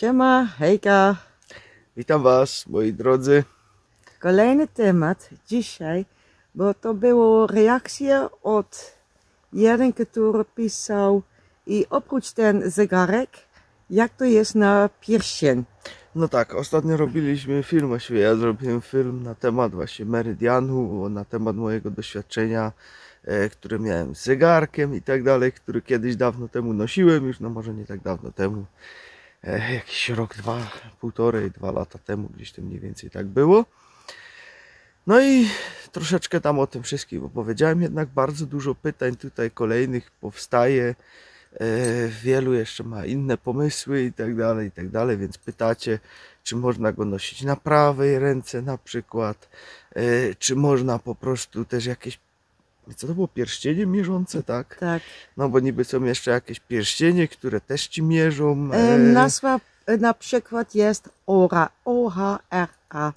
Siema, hejka. Witam Was, moi drodzy. Kolejny temat dzisiaj, bo to było reakcja od jeden, który pisał i oprócz ten zegarek, jak to jest na pierścień. No tak, ostatnio robiliśmy film, właściwie ja zrobiłem film na temat właśnie Meridianu, na temat mojego doświadczenia, które miałem z zegarkiem i tak dalej, który kiedyś dawno temu nosiłem, już no może nie tak dawno temu, jakiś rok, półtorej, 2 lata temu, gdzieś to mniej więcej tak było. No i troszeczkę tam o tym wszystkim opowiedziałem, jednak bardzo dużo pytań tutaj kolejnych powstaje. Wielu jeszcze ma inne pomysły i tak dalej, więc pytacie, czy można go nosić na prawej ręce na przykład, czy można po prostu też jakieś, co to było, pierścienie mierzące, tak? Tak. No bo niby są jeszcze jakieś pierścienie, które też ci mierzą. Nazwa na przykład jest OHRA, OHRA.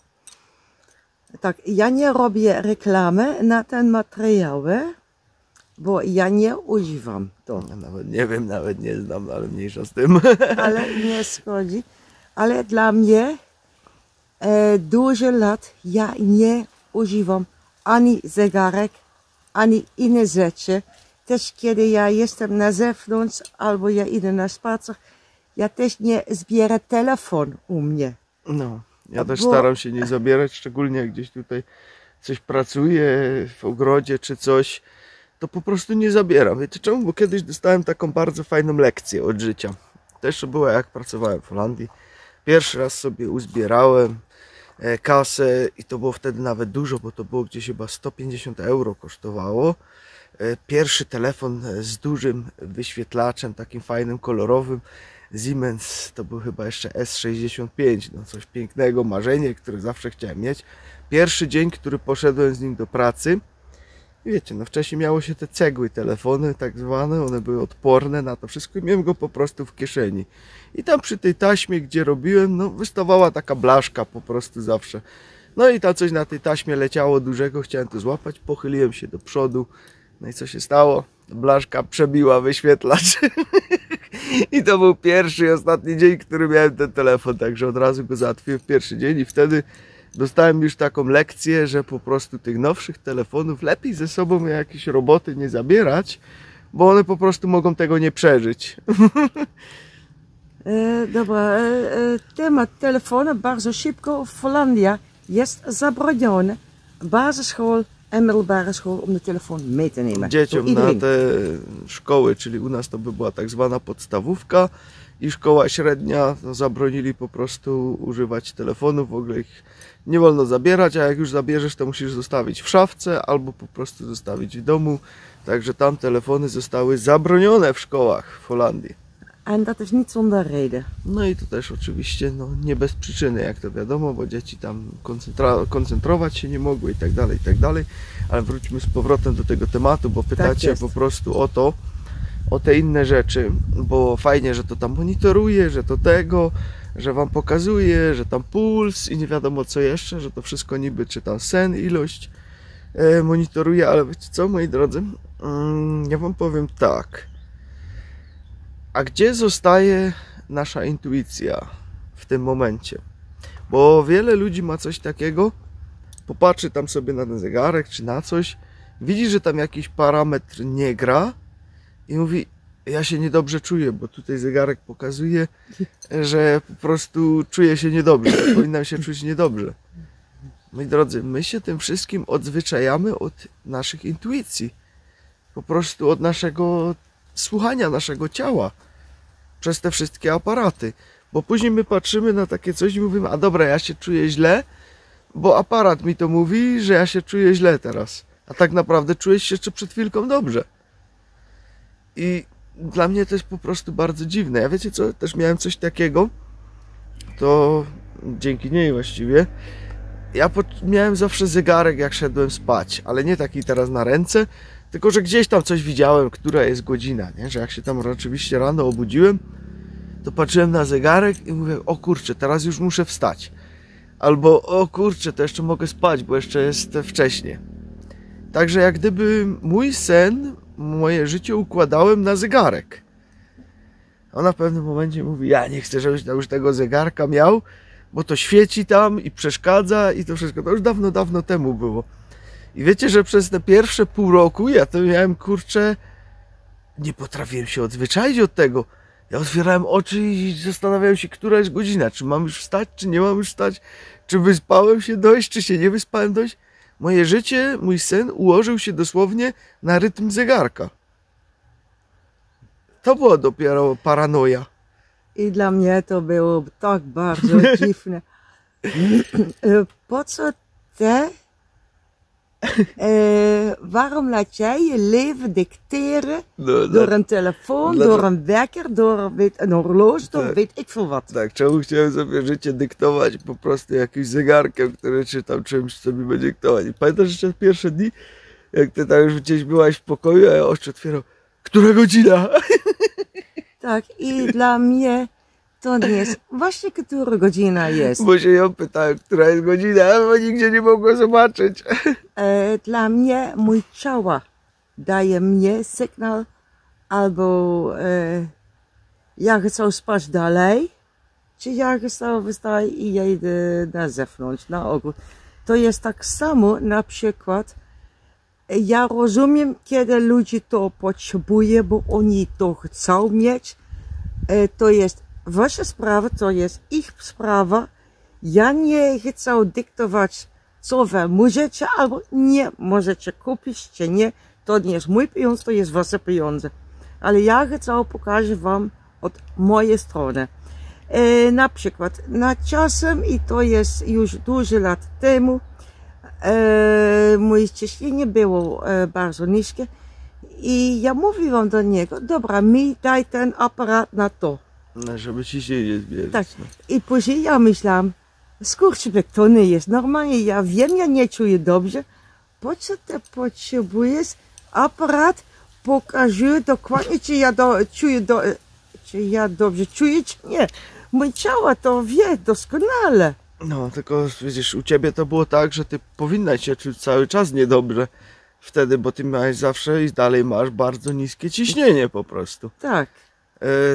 Tak, ja nie robię reklamy na ten materiał, bo ja nie używam to. Ja nawet nie wiem, nawet nie znam, ale mniejsza z tym. Ale nie schodzi. Ale dla mnie dużo lat ja nie używam ani zegarek, ani inne rzeczy. Też kiedy ja jestem na zewnątrz albo ja idę na spacer, ja też nie zbieram telefon u mnie. No, ja też staram się nie zabierać, szczególnie jak gdzieś tutaj coś pracuję w ogrodzie czy coś, to po prostu nie zabieram. Wiecie czemu? Bo kiedyś dostałem taką bardzo fajną lekcję od życia. Też była jak pracowałem w Holandii. Pierwszy raz sobie uzbierałem kasę i to było wtedy nawet dużo, bo to było gdzieś chyba 150 euro kosztowało. Pierwszy telefon z dużym wyświetlaczem, takim fajnym, kolorowym. Siemens, to był chyba jeszcze S65, no coś pięknego, marzenie, które zawsze chciałem mieć. Pierwszy dzień, który poszedłem z nim do pracy. I wiecie, no wcześniej miało się te cegły, telefony tak zwane, one były odporne na to wszystko i miałem go po prostu w kieszeni. I tam przy tej taśmie, gdzie robiłem, no wystawała taka blaszka po prostu zawsze. No i tam coś na tej taśmie leciało dużego, chciałem to złapać, pochyliłem się do przodu. No i co się stało? Blaszka przebiła wyświetlacz. I to był pierwszy i ostatni dzień, który miałem ten telefon, także od razu go załatwiłem w pierwszy dzień i wtedy dostałem już taką lekcję, że po prostu tych nowszych telefonów lepiej ze sobą jakieś roboty nie zabierać, bo one po prostu mogą tego nie przeżyć. Dobra, temat telefonu bardzo szybko w Holandii jest zabroniony. Basisschool en middelbare school om de telefoon mee te nemen. Dzieciom na te szkoły, czyli u nas to by była tak zwana podstawówka i szkoła średnia, to zabronili po prostu używać telefonów, w ogóle ich nie wolno zabierać, a jak już zabierzesz, to musisz zostawić w szafce albo po prostu zostawić w domu. Także tam telefony zostały zabronione w szkołach w Holandii. En dat is niet zonder reden. No i to też oczywiście no, nie bez przyczyny, jak to wiadomo, bo dzieci tam koncentrować się nie mogły i tak dalej. Ale wróćmy z powrotem do tego tematu, bo pytacie Tak po prostu o to, o te inne rzeczy, bo fajnie, że to tam monitoruje, że to tego, że wam pokazuje, że tam puls i nie wiadomo co jeszcze, że to wszystko niby, czy tam sen, ilość monitoruje, ale wiecie co, moi drodzy, ja wam powiem tak. A gdzie zostaje nasza intuicja w tym momencie? Bo wiele ludzi ma coś takiego, popatrzy tam sobie na ten zegarek czy na coś, widzi, że tam jakiś parametr nie gra i mówi, ja się niedobrze czuję, bo tutaj zegarek pokazuje, że po prostu czuję się niedobrze, powinnam się czuć niedobrze. Moi drodzy, my się tym wszystkim odzwyczajamy od naszych intuicji, po prostu od naszego słuchania naszego ciała przez te wszystkie aparaty, bo później my patrzymy na takie coś i mówimy, a dobra, ja się czuję źle, bo aparat mi to mówi, że ja się czuję źle teraz, a tak naprawdę czułeś się jeszcze przed chwilką dobrze. I dla mnie to jest po prostu bardzo dziwne. Ja wiecie co, też miałem coś takiego, to dzięki niej właściwie, ja miałem zawsze zegarek jak szedłem spać, ale nie taki teraz na ręce, tylko że gdzieś tam coś widziałem, która jest godzina, nie? Że jak się tam oczywiście rano obudziłem, to patrzyłem na zegarek i mówię, o kurczę, teraz już muszę wstać. Albo o kurczę, to jeszcze mogę spać, bo jeszcze jest wcześnie. Także jak gdyby mój sen, moje życie układałem na zegarek. Ona w pewnym momencie mówi, ja nie chcę, żebyś tam już tego zegarka miał, bo to świeci tam i przeszkadza i to wszystko. To już dawno, dawno temu było. I wiecie, że przez te pierwsze pół roku ja to miałem, kurczę, nie potrafiłem się odzwyczaić od tego. Ja otwierałem oczy i zastanawiałem się, która jest godzina. Czy mam już wstać, czy nie mam już wstać? Czy wyspałem się dość, czy się nie wyspałem dość? Moje życie, mój sen ułożył się dosłownie na rytm zegarka. To była dopiero paranoja. I dla mnie to było tak bardzo dziwne. Po co te? Waarom laat jij je leven dicteren door een telefoon, door een wekker, door een horloge, door weet ik veel wat. Tak, czemu chciałem sobie życie dyktować po prostu jakimś zegarkiem, który czytam czymś, co mi będzie dyktować. I pamiętasz jeszcze pierwsze dni, jak ty tam już gdzieś byłaś w pokoju, a ja oczy otwierał, która godzina? Tak, i dla mnie to nie jest właśnie, która godzina jest. Bo się ją pytałem, która jest godzina, bo nigdzie nie mogła zobaczyć. Dla mnie mój ciało daje mnie sygnał, albo ja chcę spać dalej, czy ja chcę wstać i ja idę na zewnątrz, na ogród. To jest tak samo, na przykład, ja rozumiem, kiedy ludzie to potrzebują, bo oni to chcą mieć. To jest wasza sprawa, to jest ich sprawa. Ja nie chcę dyktować, co wy możecie albo nie możecie kupić, czy nie. To nie jest mój pieniądz, to jest wasze pieniądze. Ale ja chcę pokazać wam od mojej strony. Na przykład, na czasem, i to jest już dużo lat temu, moje ciśnienie było bardzo niskie i ja mówiłam do niego, dobra, mi daj ten aparat na to. No, żeby ciśnienie zmierzyć. Tak. I później ja myślałam, skurczybyk, to nie jest normalnie, ja wiem, ja nie czuję dobrze, po co ty potrzebujesz aparat, pokazuje dokładnie, czy ja dobrze czuję, czy nie. Moje ciało to wie doskonale. No, tylko widzisz, u ciebie to było tak, że ty powinnaś się czuć cały czas niedobrze wtedy, bo ty miałeś zawsze i dalej masz bardzo niskie ciśnienie po prostu. Tak.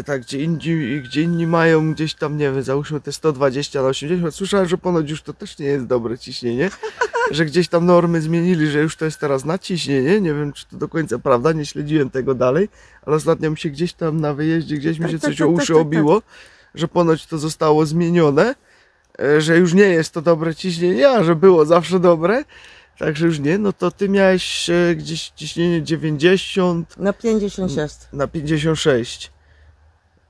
Tak, gdzie inni mają gdzieś tam, nie wiem, załóżmy te 120 na 80, słyszałem, że ponoć już to też nie jest dobre ciśnienie, że gdzieś tam normy zmienili, że już to jest teraz nadciśnienie, nie wiem, czy to do końca prawda, nie śledziłem tego dalej, ale ostatnio mi się gdzieś tam na wyjeździe, gdzieś mi się coś o uszy obiło, że ponoć to zostało zmienione, że już nie jest to dobre ciśnienie, a że było zawsze dobre, także już nie, no to ty miałeś gdzieś ciśnienie 90... Na 56. Na 56.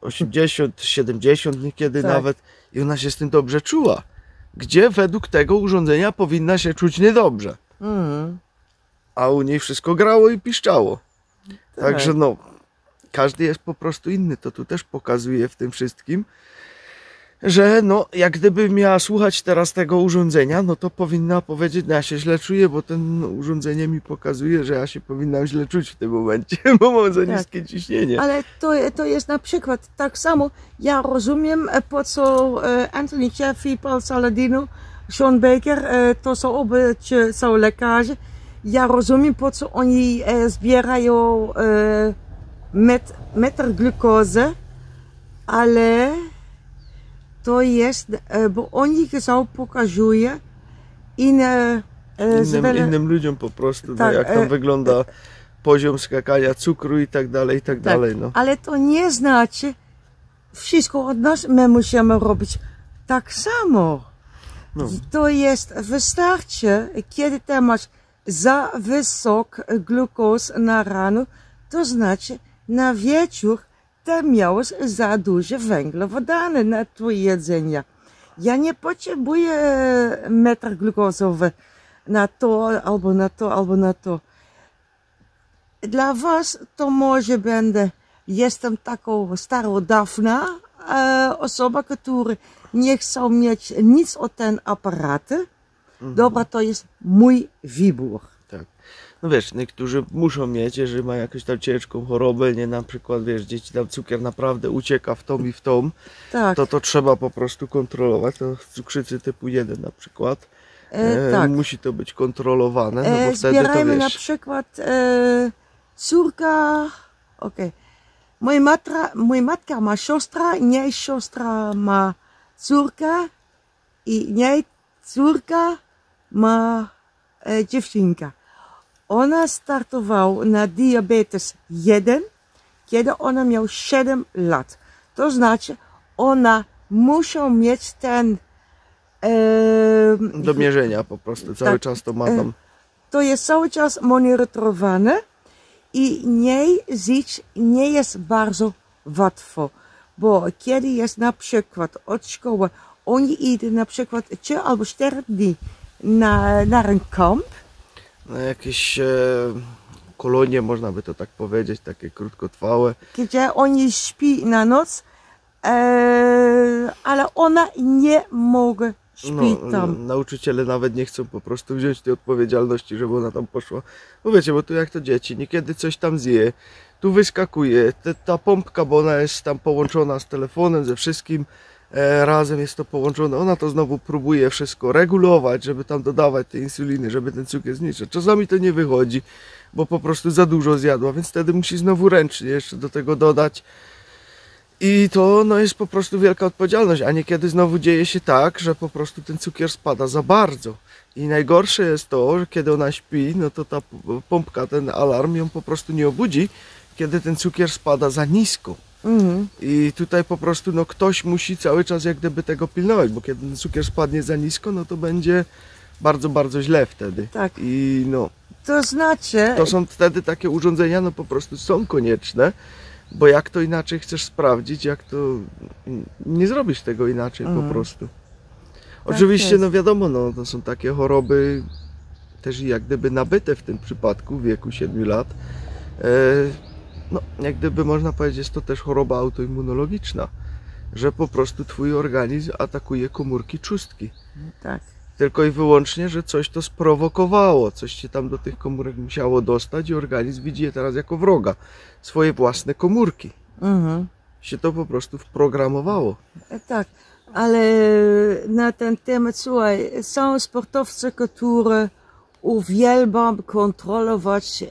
80, 70 niekiedy tak. Nawet. I ona się z tym dobrze czuła. Gdzie według tego urządzenia powinna się czuć niedobrze. A u niej wszystko grało i piszczało. Tak. Także no, każdy jest po prostu inny. To tu też pokazuje w tym wszystkim, że no, jak gdyby miała słuchać teraz tego urządzenia, no to powinna powiedzieć, no ja się źle czuję, bo ten urządzenie mi pokazuje, że ja się powinnam źle czuć w tym momencie, bo mam za niskie ciśnienie. Ale to jest na przykład tak samo, ja rozumiem, po co Anthony Jeffrey, Paul Saladino, Sean Baker, to są lekarze, ja rozumiem, po co oni zbierają metr glukozy, ale to jest, bo oni chcą pokazuje innym ludziom po prostu, tak, no, jak tam wygląda poziom skakania cukru i tak dalej, no. Ale to nie znaczy, wszystko od nas my musimy robić tak samo. No. To jest, wystarczy, kiedy ty masz za wysok glukos na rano, to znaczy na wieczór ty miałeś za duże węglowodany na twoje jedzenie. Ja nie potrzebuję metr glukozowy na to, albo na to, albo na to. Dla was to może będę, jestem taką starodawna osoba, która nie chce mieć nic od ten aparaty. Dobra, to jest mój wybór. Tak. No wiesz, niektórzy muszą mieć, jeżeli mają jakąś tam ciężką chorobę, nie, na przykład, wiesz, dzieci tam cukier naprawdę ucieka w tom i w tom, tak. To trzeba po prostu kontrolować, to cukrzycy typu 1 na przykład, tak. Musi to być kontrolowane, no bo wtedy to wiesz. Na przykład córka, Moja matka ma siostra, jej siostra ma córkę i jej córka ma dziewczynka. Ona startowała na diabetes 1, kiedy ona miała 7 lat. To znaczy, ona musiała mieć ten... Do mierzenia po prostu, cały czas to ma tam. To jest cały czas monitorowane i jej żyć nie jest bardzo łatwo, bo kiedy jest na przykład od szkoły, oni idą na przykład 3 albo 4 dni na een kamp. Na jakieś kolonie, można by to tak powiedzieć, takie krótkotrwałe. Gdzie oni śpi na noc, ale ona nie mogę śpić tam. Nauczyciele nawet nie chcą po prostu wziąć tej odpowiedzialności, żeby ona tam poszła. Bo wiecie, bo tu jak to dzieci, niekiedy coś tam zje, tu wyskakuje, ta pompka, bo ona jest tam połączona z telefonem, ze wszystkim, razem jest to połączone, ona to znowu próbuje wszystko regulować, żeby tam dodawać te insuliny, żeby ten cukier zmniejszyć. Czasami to nie wychodzi, bo po prostu za dużo zjadła, więc wtedy musi znowu ręcznie jeszcze do tego dodać. I to no, jest po prostu wielka odpowiedzialność, a niekiedy znowu dzieje się tak, że po prostu ten cukier spada za bardzo. I najgorsze jest to, że kiedy ona śpi, no to ta pompka, ten alarm ją po prostu nie obudzi, kiedy ten cukier spada za nisko. I tutaj po prostu no, ktoś musi cały czas jak gdyby tego pilnować, bo kiedy ten cukier spadnie za nisko, no to będzie bardzo, bardzo źle wtedy. Tak. I no, to znaczy... To są wtedy takie urządzenia, no po prostu są konieczne, bo jak to inaczej chcesz sprawdzić, jak to... Nie zrobisz tego inaczej po prostu. Oczywiście, no wiadomo, no, to są takie choroby też jak gdyby nabyte w tym przypadku w wieku 7 lat. No, jak gdyby można powiedzieć, jest to też choroba autoimmunologiczna, że po prostu twój organizm atakuje komórki trzustki. Tak. Tylko i wyłącznie, że coś to sprowokowało, coś się tam do tych komórek musiało dostać i organizm widzi je teraz jako wroga, swoje własne komórki. Się to po prostu wprogramowało. Tak, ale na ten temat, słuchaj, są sportowcy, którzy uwielbiam kontrolować,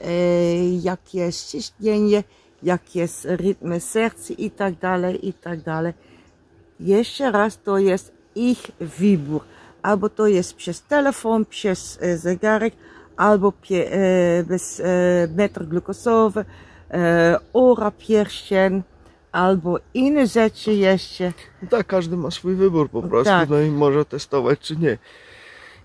jak jest ciśnienie, jak jest rytm serca i tak dalej, i tak dalej. Jeszcze raz, to jest ich wybór. Albo to jest przez telefon, przez zegarek, albo bez metr glukozowy, ora pierścień, albo inne rzeczy jeszcze. No tak, każdy ma swój wybór po prostu, Tak. no i może testować czy nie.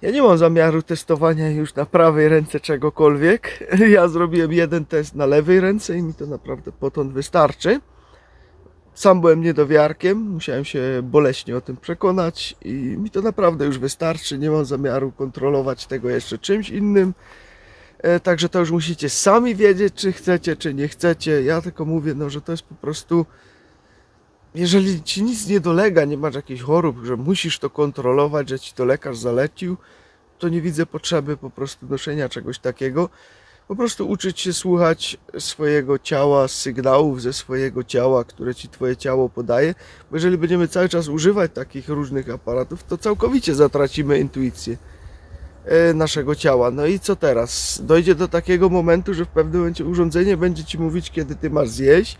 Ja nie mam zamiaru testowania już na prawej ręce czegokolwiek. Ja zrobiłem jeden test na lewej ręce i mi to naprawdę potąd wystarczy. Sam byłem niedowiarkiem, musiałem się boleśnie o tym przekonać i mi to naprawdę już wystarczy. Nie mam zamiaru kontrolować tego jeszcze czymś innym. Także to już musicie sami wiedzieć, czy chcecie, czy nie chcecie. Ja tylko mówię, no, że to jest po prostu... Jeżeli ci nic nie dolega, nie masz jakichś chorób, że musisz to kontrolować, że ci to lekarz zalecił, to nie widzę potrzeby po prostu noszenia czegoś takiego. Po prostu uczyć się słuchać swojego ciała, sygnałów ze swojego ciała, które ci twoje ciało podaje. Bo jeżeli będziemy cały czas używać takich różnych aparatów, to całkowicie zatracimy intuicję naszego ciała. No i co teraz? Dojdzie do takiego momentu, że w pewnym momencie urządzenie będzie ci mówić, kiedy ty masz zjeść,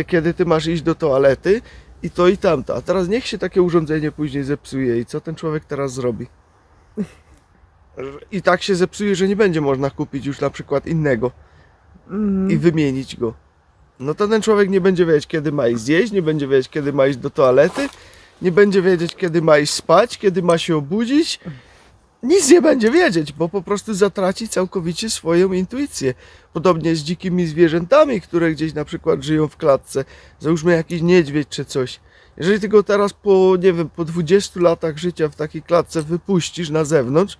kiedy ty masz iść do toalety i to i tamto. A teraz niech się takie urządzenie później zepsuje i co ten człowiek teraz zrobi? I tak się zepsuje, że nie będzie można kupić już na przykład innego i wymienić go. No to ten człowiek nie będzie wiedzieć, kiedy ma iść zjeść, nie będzie wiedzieć, kiedy ma iść do toalety, nie będzie wiedzieć, kiedy ma iść spać, kiedy ma się obudzić. Nic nie będzie wiedzieć, bo po prostu zatraci całkowicie swoją intuicję. Podobnie z dzikimi zwierzętami, które gdzieś na przykład żyją w klatce. Załóżmy jakiś niedźwiedź czy coś. Jeżeli ty go teraz po, nie wiem, po 20 latach życia w takiej klatce wypuścisz na zewnątrz,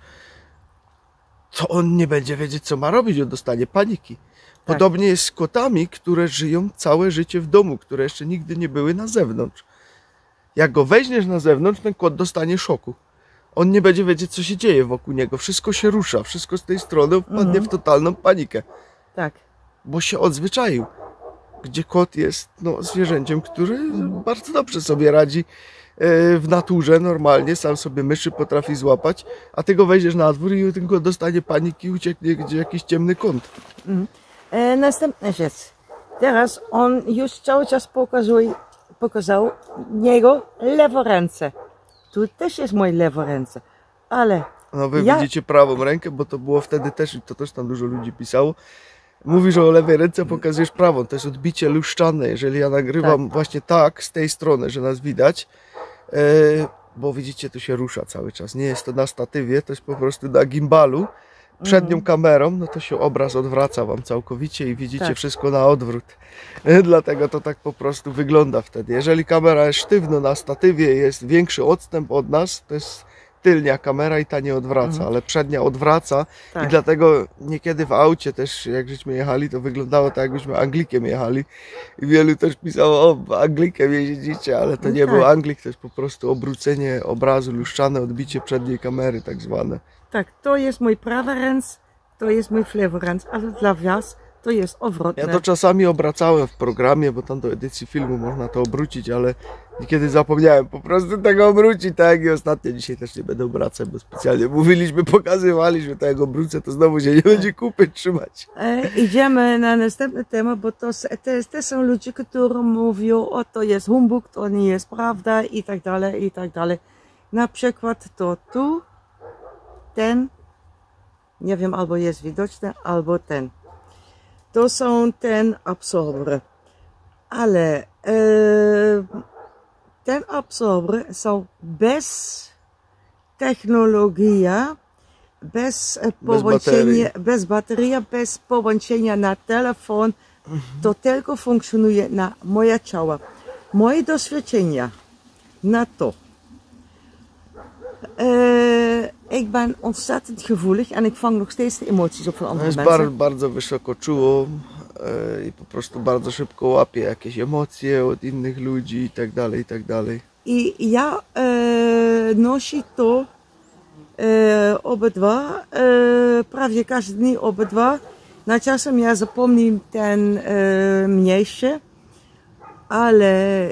to on nie będzie wiedzieć, co ma robić, on dostanie paniki. Podobnie jest z kotami, które żyją całe życie w domu, które jeszcze nigdy nie były na zewnątrz. Jak go weźmiesz na zewnątrz, ten kot dostanie szoku. On nie będzie wiedzieć, co się dzieje wokół niego. Wszystko się rusza, wszystko z tej strony wpadnie w totalną panikę. Tak. Bo się odzwyczaił. Gdzie kot jest no, zwierzęciem, który bardzo dobrze sobie radzi w naturze, normalnie, sam sobie myszy potrafi złapać, a ty go weźmiesz na dwór i ten kot dostanie paniki i ucieknie gdzie jakiś ciemny kąt. Następna rzecz. Teraz on już cały czas pokazał jego lewą ręce. Tu też jest moje lewa ręce, ale No wy widzicie prawą rękę, bo to było wtedy też, i to też tam dużo ludzi pisało. Mówisz o lewej ręce, pokazujesz prawą. To jest odbicie luszczane. Jeżeli ja nagrywam właśnie tak, z tej strony, że nas widać, bo widzicie, to się rusza cały czas. Nie jest to na statywie, to jest po prostu na gimbalu. Przednią kamerą, no to się obraz odwraca wam całkowicie i widzicie wszystko na odwrót. Dlatego to tak po prostu wygląda wtedy. Jeżeli kamera jest sztywno na statywie, jest większy odstęp od nas, to jest tylnia kamera i ta nie odwraca, ale przednia odwraca i dlatego niekiedy w aucie też, jak żeśmy jechali, to wyglądało tak, jakbyśmy Anglikiem jechali i wielu też pisało, o, Anglikiem jeździcie, ale to nie był Anglik, to jest po prostu obrócenie obrazu, luszczane odbicie przedniej kamery tak zwane. Tak, to jest mój prawa ręce, to jest mój lewa ręce, ale dla was to jest odwrotne. Ja to czasami obracałem w programie, bo tam do edycji filmu można to obrócić, ale niekiedy zapomniałem po prostu tego obrócić, tak jak i ostatnio. Dzisiaj też nie będę obracać, bo specjalnie mówiliśmy, pokazywaliśmy, to jak obrócę, to znowu się nie będzie kupy trzymać. Idziemy na następny temat, bo to są ludzie, którzy mówią, o to jest humbug, to nie jest prawda i tak dalej, i tak dalej. Na przykład to tu, ten, nie wiem, albo jest widoczny, albo ten. To są ten absorber, ale ten absorber są bez technologii, bez baterii, bez połączenia na telefon. To tylko funkcjonuje na moje ciało. Moje doświadczenia na to. Ik ben ontzettend gevoelig en ik vang nog steeds de emoties op van andere mensen. Jest bardzo wysoko czuło i po prostu bardzo szybko łapie jakieś emocje od innych ludzi i tak dalej, i tak dalej. I ja nosi to obydwa, prawie każdy dzień obydwa. Na czasem ja zapomnę ten mniejszy, ale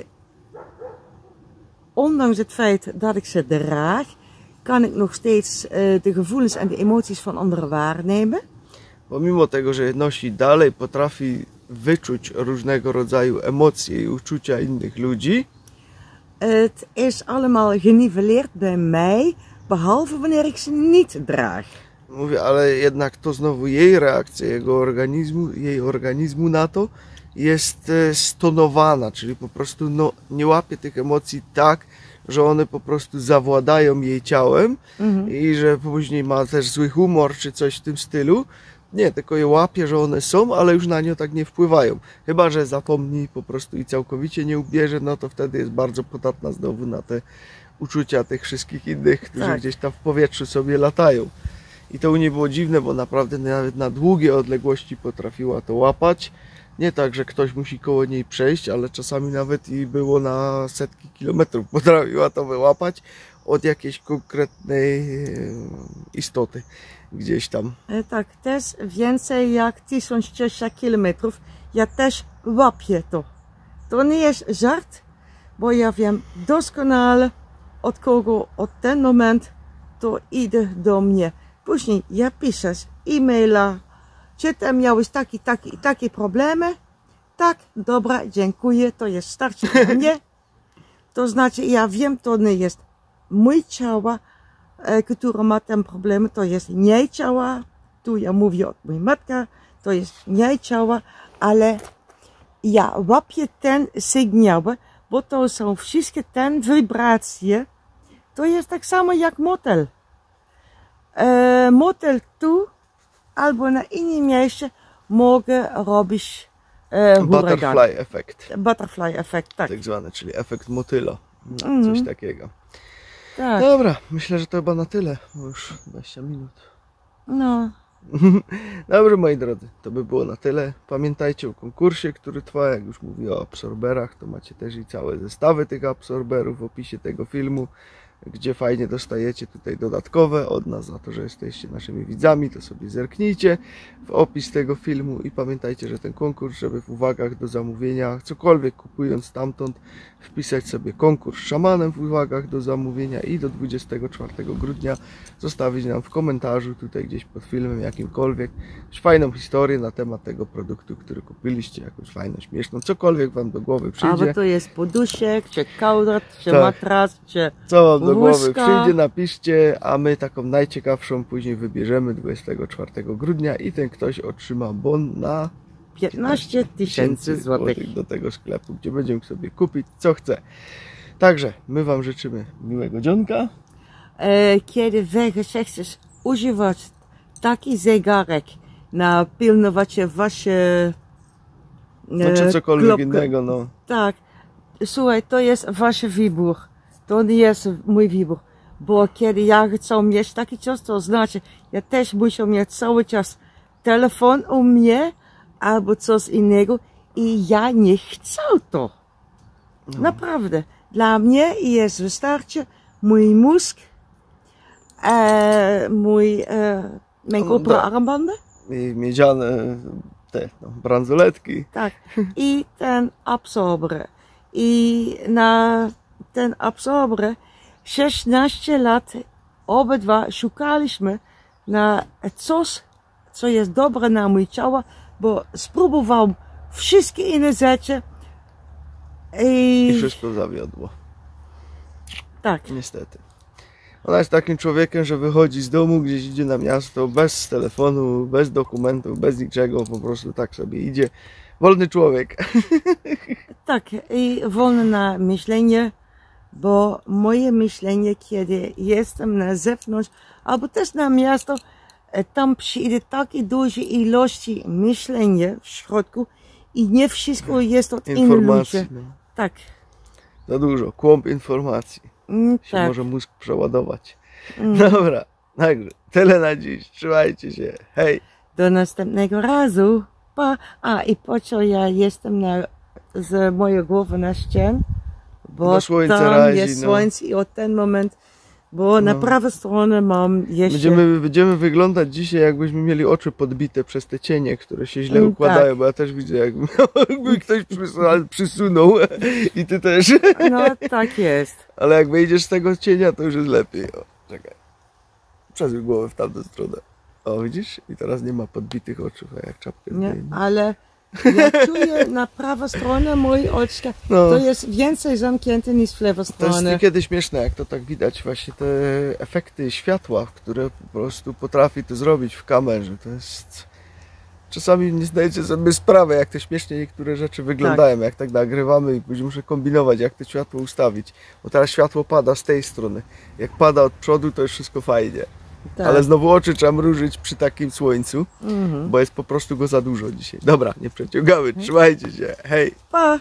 ondanks het feit dat ik ze draag, kan ik nog steeds de gevoelens en de emoties van anderen waarnemen. Pomimo tego, że nosi dalej, potrafi wyczuć różnego rodzaju emocje i uczucia innych ludzi. Het is allemaal geniveleerd bij mij, behalve wanneer ik ze niet draag. Mówię, ale jednak to znowu jej reakcja, jej organizmu na to jest stonowana, czyli po prostu nie łapie tych emocji tak, że one po prostu zawładają jej ciałem i że później ma też zły humor czy coś w tym stylu. Nie, tylko je łapie, że one są, ale już na nią tak nie wpływają. Chyba że zapomni po prostu i całkowicie nie ubierze, no to wtedy jest bardzo podatna znowu na te uczucia tych wszystkich innych, którzy gdzieś tam w powietrzu sobie latają. I to u niej było dziwne, bo naprawdę nawet na długie odległości potrafiła to łapać. Nie tak, że ktoś musi koło niej przejść, ale czasami nawet i było na setki kilometrów potrafiła to wyłapać od jakiejś konkretnej istoty gdzieś tam. Tak, też więcej jak 1300 kilometrów. Ja też łapię to. To nie jest żart, bo ja wiem doskonale od kogo od ten moment to idzie do mnie. Później ja piszę e-maila, czy tam miałeś takie problemy? Tak, dobra, dziękuję, to jest starczy dla mnie. To znaczy, ja wiem, to nie jest mój ciało, który ma ten problem, to jest nie ciało. Tu ja mówię od mojej matki, to jest nie ciało, ale ja łapię ten sygnał, bo to są wszystkie te wibracje. To jest tak samo jak motel. Motel tu albo na innym miejscu mogę robić butterfly efekt. Butterfly efekt, tak. Tak zwany, czyli efekt motyla. Coś takiego. Tak. Dobra, myślę, że to chyba na tyle, bo już 20 minut. No. Dobrze, moi drodzy, to by było na tyle. Pamiętajcie o konkursie, który trwa, jak już mówię o absorberach, to macie też i całe zestawy tych absorberów w opisie tego filmu. gdzie fajnie dostajecie tutaj dodatkowe od nas za to, że jesteście naszymi widzami, to sobie zerknijcie w opis tego filmu i pamiętajcie, że ten konkurs, żeby w uwagach do zamówienia, cokolwiek kupując stamtąd, wpisać sobie konkurs szamanem w uwagach do zamówienia i do 24 grudnia zostawić nam w komentarzu tutaj gdzieś pod filmem jakimkolwiek fajną historię na temat tego produktu, który kupiliście, jakąś fajną, śmieszną, cokolwiek wam do głowy przyjdzie. Albo to jest poduszek, czy kołdra, czy Tak. matras, czy Co wam do głowy łóżka. przyjdzie, napiszcie, a my taką najciekawszą później wybierzemy 24 grudnia i ten ktoś otrzyma bon na 15 000 złotych. do tego sklepu, gdzie będziemy sobie kupić co chce. Także my wam życzymy miłego dzionka. Kiedy wy chcesz używać taki zegarek na pilnowanie wasze Czy cokolwiek klopki. innego, no. Tak, słuchaj, to jest wasz wybór. To nie jest mój wybór. Bo kiedy ja chcę mieć taki czas, to znaczy, ja też muszę mieć cały czas telefon u mnie albo coś innego i ja nie chcę to. Naprawdę. Dla mnie jest wystarczy mój mózg, mijn koperen armbanden. I miedziane te bransoletki. Tak. I ten absorber. I na ten absorber 16 lat obydwa szukaliśmy na coś, co jest dobre na mój ciało, bo spróbowałem wszystkie inne rzeczy I wszystko zawiodło. tak. Niestety. Ona jest takim człowiekiem, że wychodzi z domu, gdzieś idzie na miasto, bez telefonu, bez dokumentów, bez niczego, po prostu tak sobie idzie. Wolny człowiek. Tak, i wolne na myślenie, bo moje myślenie, kiedy jestem na zewnątrz, albo też na miasto, tam przyjdzie takie duże ilości myślenia w środku i nie wszystko jest od innych Informacji. ludzi. No. Tak. Za dużo, kłąb informacji. Się Tak. może mózg przeładować. Dobra, także tyle na dziś. Trzymajcie się. Hej. Do następnego razu. Pa. A i po co ja jestem z mojej głowy na ścian? Bo Bo słońce tam razi, jest no. słońce i od ten moment, bo na prawą stronę mam jeszcze... Będziemy wyglądać dzisiaj, jakbyśmy mieli oczy podbite przez te cienie, które się źle układają, tak. bo ja też widzę, jakby ktoś przysunął i ty też. No tak jest. Ale jak wyjdziesz z tego cienia, to już jest lepiej. O, czekaj. Przesuń głowę w tamtą stronę. O, widzisz? I teraz nie ma podbitych oczu, a jak czapkę Nie, zdejmie. ale ja czuję na prawą stronę moje oczka, No. to jest więcej zamknięte niż w lewą To jest stronę. niekiedy śmieszne, jak to tak widać, właśnie te efekty światła, które po prostu potrafi to zrobić w kamerze. To jest... Czasami nie zdajecie sobie sprawy, jak te śmiesznie niektóre rzeczy wyglądają, jak tak nagrywamy i później muszę kombinować, jak to światło ustawić. Bo teraz światło pada z tej strony. Jak pada od przodu, to jest wszystko fajnie. Tak. Ale znowu oczy trzeba mrużyć przy takim słońcu, bo jest po prostu go za dużo dzisiaj. Dobra, nie przeciągamy, trzymajcie się, hej! Pa!